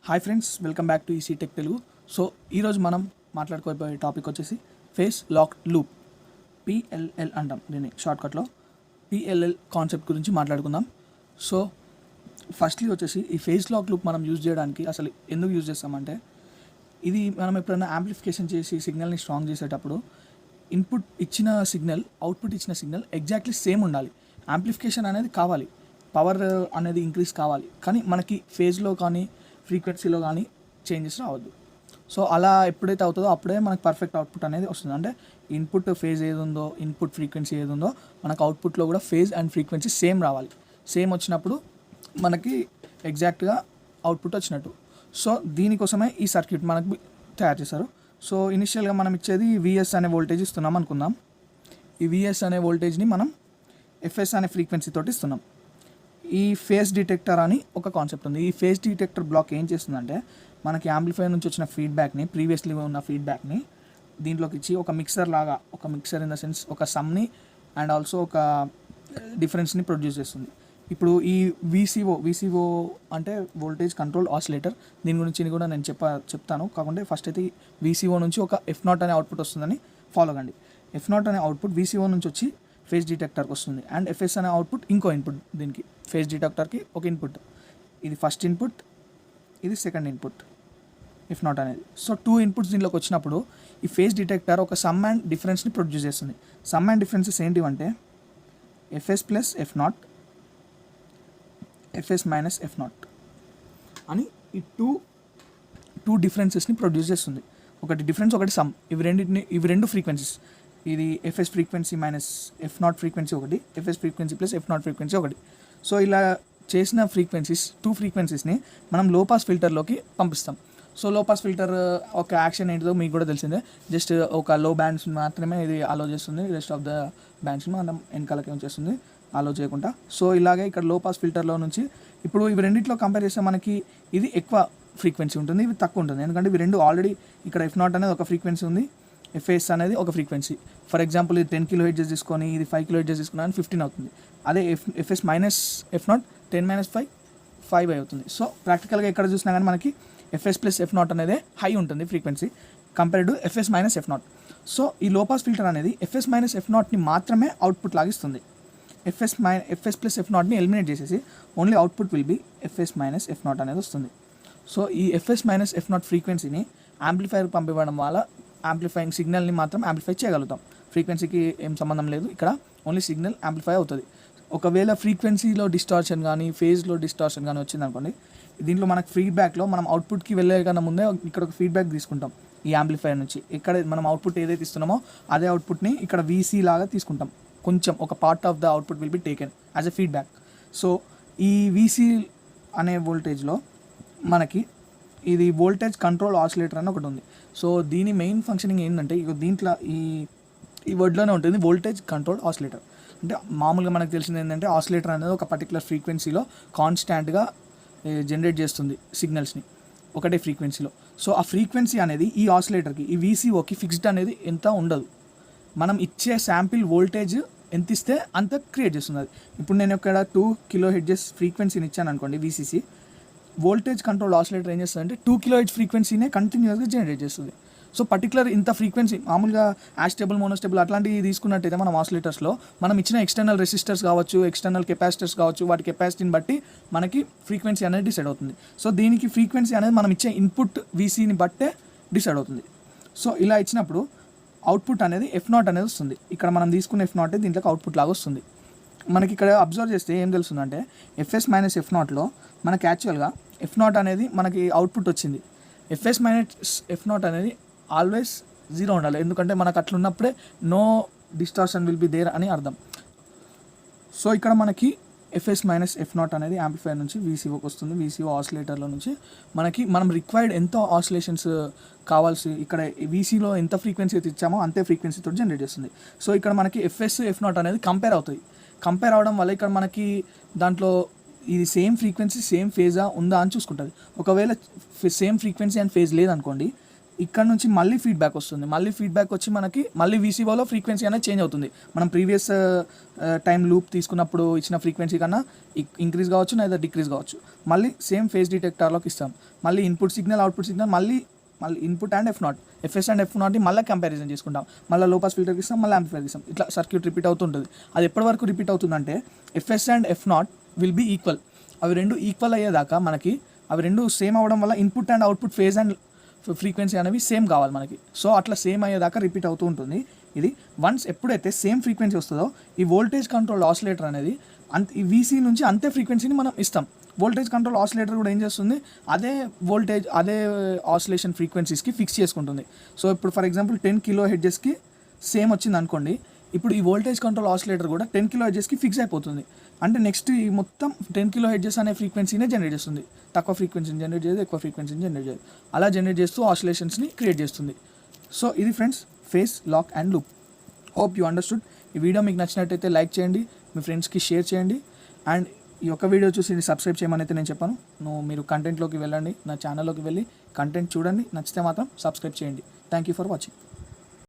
Hi friends, welcome back to EC tech Telugu. So ఈరోజు మనం మాట్లాడుకోబోయే topic వచ్చేసి ఫేస్ లాక్ లూప్, పిఎల్ఎల్ అంటాం దీన్ని షార్ట్కట్లో. పిఎల్ఎల్ కాన్సెప్ట్ గురించి మాట్లాడుకుందాం. సో ఫస్ట్లీ వచ్చేసి ఈ ఫేస్ లాక్ లూప్ మనం యూజ్ చేయడానికి అసలు ఎందుకు యూజ్ చేస్తామంటే, ఇది మనం ఎప్పుడైనా యాంప్లిఫికేషన్ చేసి సిగ్నల్ని స్ట్రాంగ్ చేసేటప్పుడు ఇన్పుట్ ఇచ్చిన సిగ్నల్, అవుట్పుట్ ఇచ్చిన సిగ్నల్ ఎగ్జాక్ట్లీ సేమ్ ఉండాలి. యాంప్లిఫికేషన్ అనేది కావాలి, పవర్ అనేది ఇంక్రీజ్ కావాలి, కానీ మనకి ఫేజ్లో కానీ ఫ్రీక్వెన్సీలో కానీ చేంజెస్ రావద్దు. సో అలా ఎప్పుడైతే అవుతుందో అప్పుడే మనకు పర్ఫెక్ట్ అవుట్పుట్ అనేది వస్తుంది. అంటే ఇన్పుట్ ఫేజ్ ఏది ఉందో, ఇన్పుట్ ఫ్రీక్వెన్సీ ఏది ఉందో, మనకు అవుట్పుట్లో కూడా ఫేజ్ అండ్ ఫ్రీక్వెన్సీ సేమ్ రావాలి. సేమ్ వచ్చినప్పుడు మనకి ఎగ్జాక్ట్గా అవుట్పుట్ వచ్చినట్టు. సో దీనికోసమే ఈ సర్క్యూట్ మనకు తయారు చేశారు. సో ఇనిషియల్గా మనం ఇచ్చేది విఎస్ అనే వోల్టేజ్ ఇస్తున్నాం అనుకుందాం. ఈ విఎస్ అనే వోల్టేజ్ని మనం ఎఫ్ఎస్ అనే ఫ్రీక్వెన్సీ తోటి ఇస్తున్నాం. ఈ ఫేస్ డిటెక్టర్ అని ఒక కాన్సెప్ట్ ఉంది. ఈ ఫేస్ డిటెక్టర్ బ్లాక్ ఏం చేస్తుందంటే, మనకి యాంప్లిఫైర్ నుంచి వచ్చిన ఫీడ్బ్యాక్ని, ప్రీవియస్లీ ఉన్న ఫీడ్బ్యాక్ని దీంట్లోకి ఇచ్చి ఒక మిక్సర్ లాగా, ఒక మిక్సర్ ఇన్ ద సెన్స్ ఒక సమ్ని అండ్ ఆల్సో ఒక డిఫరెన్స్ని ప్రొడ్యూస్ చేస్తుంది. ఇప్పుడు ఈ వీసీఓ అంటే వోల్టేజ్ కంట్రోల్ ఆసిలేటర్, దీని గురించి కూడా నేను చెప్తాను. కాకుంటే ఫస్ట్ అయితే వీసీఓ నుంచి ఒక F0 అనే అవుట్పుట్ వస్తుందని ఫాలో కండి. F0 అనే అవుట్పుట్ వీసీఓ నుంచి వచ్చి ఫేస్ డిటెక్టర్కి వస్తుంది. అండ్ ఎఫ్ఎస్ అనే అవుట్పుట్ ఇంకో ఇన్పుట్, దీనికి ఫేస్ డిటెక్టర్కి ఒక ఇన్పుట్. ఇది ఫస్ట్ ఇన్పుట్, ఇది సెకండ్ ఇన్పుట్ F0 అనేది. సో 2 ఇన్పుట్స్ దీనిలోకి వచ్చినప్పుడు ఈ ఫేస్ డిటెక్టర్ ఒక సమ్ అండ్ డిఫరెన్స్ని ప్రొడ్యూస్ చేస్తుంది. సమ్ అండ్ డిఫరెన్సెస్ ఏంటివంటే FS plus F0, FS minus F0 అని ఈ టూ డిఫరెన్సెస్ని ప్రొడ్యూస్ చేస్తుంది. ఒకటి డిఫరెన్స్, ఒకటి సమ్. ఇవి రెండు ఫ్రీక్వెన్సీస్. ఇది FS frequency minus F0 frequency ఒకటి, FS frequency plus F0 frequency ఒకటి. సో ఇలా చేసిన ఫ్రీక్వెన్సీస్, 2 ఫ్రీక్వెన్సీస్ని మనం లో పాస్ ఫిల్టర్లోకి పంపిస్తాం. సో లో పాస్ ఫిల్టర్ ఒక యాక్షన్ ఏంటిదో మీకు కూడా తెలిసిందే. జస్ట్ ఒక లో బ్యాండ్స్ మాత్రమే ఇది అలో చేస్తుంది, రెస్ట్ ఆఫ్ ద బ్యాండ్స్ని మనం వెనకాలకి ఉంచేస్తుంది, అలో చేయకుండా. సో ఇలాగే ఇక్కడ లో పాస్ ఫిల్టర్లో నుంచి ఇప్పుడు ఇవి రెండింటిలో కంపేర్ చేస్తే మనకి ఇది ఎక్కువ ఫ్రీక్వెన్సీ ఉంటుంది, ఇది తక్కువ ఉంటుంది. ఎందుకంటే ఇవి రెండు ఆల్రెడీ ఇక్కడ F0 అనేది ఒక ఫ్రీక్వెన్సీ ఉంది, ఎఫ్ఎస్ అనేది ఒక ఫ్రీక్వెన్సీ. ఫర్ ఎగ్జాంపుల్ ఇది 10 kHz తీసుకొని ఇది 5 kHz తీసుకున్నా 15 అవుతుంది. అదే ఎఫ్ఎస్ మైనస్ F0 10 - 5 5 అవుతుంది. సో ప్రాక్టికల్గా ఎక్కడ చూసినా కానీ మనకి ఎఫ్ఎస్ ప్లస్ F0 అనేది హై ఉంటుంది frequency compared to FS minus F0. So ఈ లోపాస్ ఫిల్టర్ అనేది ఎఫ్ఎస్ మైనస్ F0ని మాత్రమే అవుట్పుట్ లాగిస్తుంది. ఎఫ్ఎస్ ప్లస్ F0ని ఎలిమినేట్ చేసేసి only output will be FS minus F0 అనేది వస్తుంది. సో ఈ ఎఫ్ఎస్ మైనస్ F0 ఫ్రీక్వెన్సీని యాంప్లిఫైర్ పంపివ్వడం వల్ల యాంప్లిఫైయింగ్ సిగ్నల్ని మాత్రం యాంప్లిఫై చేయగలుగుతాం. ఫ్రీక్వెన్సీకి ఏం సంబంధం లేదు, ఇక్కడ ఓన్లీ సిగ్నల్ యాంప్లిఫై అవుతుంది. ఒకవేళ ఫ్రీక్వెన్సీలో డిస్టార్షన్ కానీ ఫేజ్లో డిస్టార్షన్ కానీ వచ్చింది అనుకోండి, దీంట్లో మనకు ఫీడ్బ్యాక్లో మనం అవుట్పుట్కి వెళ్ళే కన్నా ముందే ఇక్కడ ఒక ఫీడ్బ్యాక్ తీసుకుంటాం ఈ యాంప్లిఫైర్ నుంచి. ఇక్కడ మనం అవుట్పుట్ ఏదైతే ఇస్తున్నామో అదే అవుట్పుట్ని ఇక్కడ వీసీ లాగా తీసుకుంటాం. కొంచెం ఒక part of the output will be taken as a feedback. So ఈ వీసీ అనే వోల్టేజ్లో మనకి ఇది వోల్టేజ్ కంట్రోల్ ఆసిలేటర్ అని ఒకటి ఉంది. సో దీని మెయిన్ ఫంక్షనింగ్ ఏంటంటే, ఇక దీంట్లో ఈ వర్డ్లోనే ఉంటుంది వోల్టేజ్ కంట్రోల్ ఆసిలేటర్. అంటే మామూలుగా మనకు తెలిసింది ఏంటంటే, ఆసిలేటర్ అనేది ఒక పర్టికులర్ ఫ్రీక్వెన్సీలో కాన్స్టాంట్గా జనరేట్ చేస్తుంది సిగ్నల్స్ని ఒకటే ఫ్రీక్వెన్సీలో. సో ఆ ఫ్రీక్వెన్సీ అనేది ఈ ఆసిలేటర్కి, ఈ వీసీఓకి ఫిక్స్డ్ అనేది ఎంత ఉండదు. మనం ఇచ్చే శాంపిల్ వోల్టేజ్ ఎంత ఇస్తే అంత క్రియేట్ చేస్తుంది అది. ఇప్పుడు నేను ఇక్కడ 2 kHz ఫ్రీక్వెన్సీని ఇచ్చాను అనుకోండి, వీసీసీ వోల్టేజ్ కంట్రోల్ ఆసిలేటర్ ఏం చేస్తుంది అంటే 2 kHz ఫ్రీక్వెన్సీనే కంటిన్యూస్గా జనరేట్ చేస్తుంది. సో పర్టికులర్ ఇంత ఫ్రీక్వెన్సీ, మామూలుగా యాస్టేబుల్, మోనోస్టేబుల్ అట్లాంటివి తీసుకున్నట్టయితే మనం ఆసిలేటర్స్లో మనం ఇచ్చిన ఎక్స్టర్నల్ రెసిస్టర్స్ కావచ్చు, ఎక్స్టర్నల్ కెపాసిటర్స్ కావచ్చు, వాటి కెపాసిటీని బట్టి మనకి ఫ్రీక్వెన్సీ అనేది డిసైడ్ అవుతుంది. సో దీనికి ఫ్రీక్వెన్సీ అనేది మనం ఇచ్చే ఇన్పుట్ వీసీని బట్టే డిసైడ్ అవుతుంది. సో ఇలా ఇచ్చినప్పుడు అవుట్పుట్ అనేది F0 అనేది వస్తుంది. ఇక్కడ మనం తీసుకున్న F0 దీంట్లోకి అవుట్పుట్ లాగా వస్తుంది. మనకి ఇక్కడ అబ్జర్వ్ చేస్తే ఏం తెలుస్తుందంటే, ఎఫ్ఎస్ మైనస్ F0లో మనకి యాక్చువల్గా F0 అనేది మనకి అవుట్పుట్ వచ్చింది. ఎఫ్ఎస్ మైనస్ F0 అనేది ఆల్వేస్ 0 ఉండాలి, ఎందుకంటే మనకు అట్లా ఉన్నప్పుడే no distortion will be there అని అర్థం. సో ఇక్కడ మనకి ఎఫ్ఎస్ మైనస్ F0 అనేది యాంప్లిఫైర్ నుంచి వీసీఓకి వస్తుంది. వీసీఓ ఆసిలేటర్లో నుంచి మనం రిక్వైర్డ్ ఎంత ఆసిలేషన్స్ కావాల్సి, ఇక్కడ వీసీలో ఎంత ఫ్రీక్వెన్సీ అయితే ఇచ్చామో అంతే ఫ్రీక్వెన్సీతో జనరేట్ చేస్తుంది. సో ఇక్కడ మనకి ఎఫ్ఎస్ F0 అనేది కంపేర్ అవుతుంది. కంపేర్ అవడం వల్ల ఇక్కడ మనకి దాంట్లో ఇది సేమ్ ఫ్రీక్వెన్సీ సేమ్ ఫేజా ఉందా అని చూసుకుంటుంది. ఒకవేళ సేమ్ ఫ్రీక్వెన్సీ అండ్ ఫేజ్ లేదనుకోండి, ఇక్కడ నుంచి మళ్ళీ ఫీడ్బ్యాక్ వస్తుంది, మళ్ళీ ఫీడ్బ్యాక్ వచ్చి మనకి మళ్ళీ VCOలో ఫ్రీక్వెన్సీ అనేది చేంజ్ అవుతుంది. మనం ప్రీవియస్ టైం లూప్ తీసుకున్నప్పుడు ఇచ్చిన ఫ్రీక్వెన్సీ కన్నా ఇంక్రీజ్ కావచ్చు లేదా డిక్రీజ్ కావచ్చు. మళ్ళీ సేమ్ ఫేజ్ డిటెక్టర్లోకి ఇస్తాం, మళ్ళీ ఇన్పుట్ సిగ్నల్ అవుట్పుట్ సిగ్నల్ మళ్ళీ input and F0 FS and F0 మళ్ళీ కంపారిజన్ చేసుకుంటాం, మళ్ళీ లో పాస్ ఫిల్టర్కి ఇస్తాం, మళ్ళీ యాంప్లిఫైర్కి ఇస్తాం. ఇట్లా సర్క్యూట్ రిపీట్ అవుతుంటుంది. అది ఎప్పటి వరకు రిపీట్ అవుతుందంటే FS and F0 will be equal. అవి రెండు ఈక్వల్ అయ్యేదాకా మనకి అవి రెండు సేమ్ అవ్వడం వల్ల input and output phase and frequency అనేవి సేమ్ కావాలి మనకి. సో అట్లా సేమ్ అయ్యేదాకా రిపీట్ అవుతూ ఉంటుంది ఇది. వన్స్ ఎప్పుడైతే సేమ్ ఫ్రీక్వెన్సీ వస్తుందో ఈ వోల్టేజ్ కంట్రోల్ ఆసిలేటర్ అనేది ఈ VC నుంచి అంతే ఫ్రీక్వెన్సీని మనం ఇస్తాం. వోల్టేజ్ కంట్రోల్ ఆసిలేటర్ కూడా ఏం చేస్తుంది, అదే ఆసిలేషన్ ఫ్రీక్వెన్సీస్కి ఫిక్స్ చేసుకుంటుంది. సో ఇప్పుడు ఫర్ ఎగ్జాంపుల్ 10 kHzకి సేమ్ వచ్చింది అనుకోండి, ఇప్పుడు ఈ వోల్టేజ్ కంట్రోల్ ఆసిలేటర్ కూడా 10 kHzకి ఫిక్స్ అయిపోతుంది. అంటే నెక్స్ట్ ఈ మొత్తం 10 kHz అనే ఫ్రీక్వెన్సీనే జనరేట్ చేస్తుంది. తక్కువ ఫ్రీక్వెన్సీని జనరేట్ చేయదు, ఎక్కువ ఫ్రీక్వెన్సీని జనరేట్ చేయదు. అలా జనరేట్ చేస్తూ ఆసిలేషన్స్ని క్రియేట్ చేస్తుంది. సో ఇది friends phase, lock and loop. Hope you understood. ఈ వీడియో మీకు నచ్చినట్టయితే లైక్ చేయండి, మీ ఫ్రెండ్స్కి షేర్ చేయండి. అండ్ ఈ ఒక్క వీడియో చూసి సబ్స్క్రైబ్ చేయమని అయితే నేను చెప్పాను. మీరు కంటెంట్లోకి వెళ్ళండి, నా ఛానల్లోకి వెళ్ళి కంటెంట్ చూడండి, నచ్చితే మాత్రం సబ్స్క్రైబ్ చేయండి. Thank you for watching.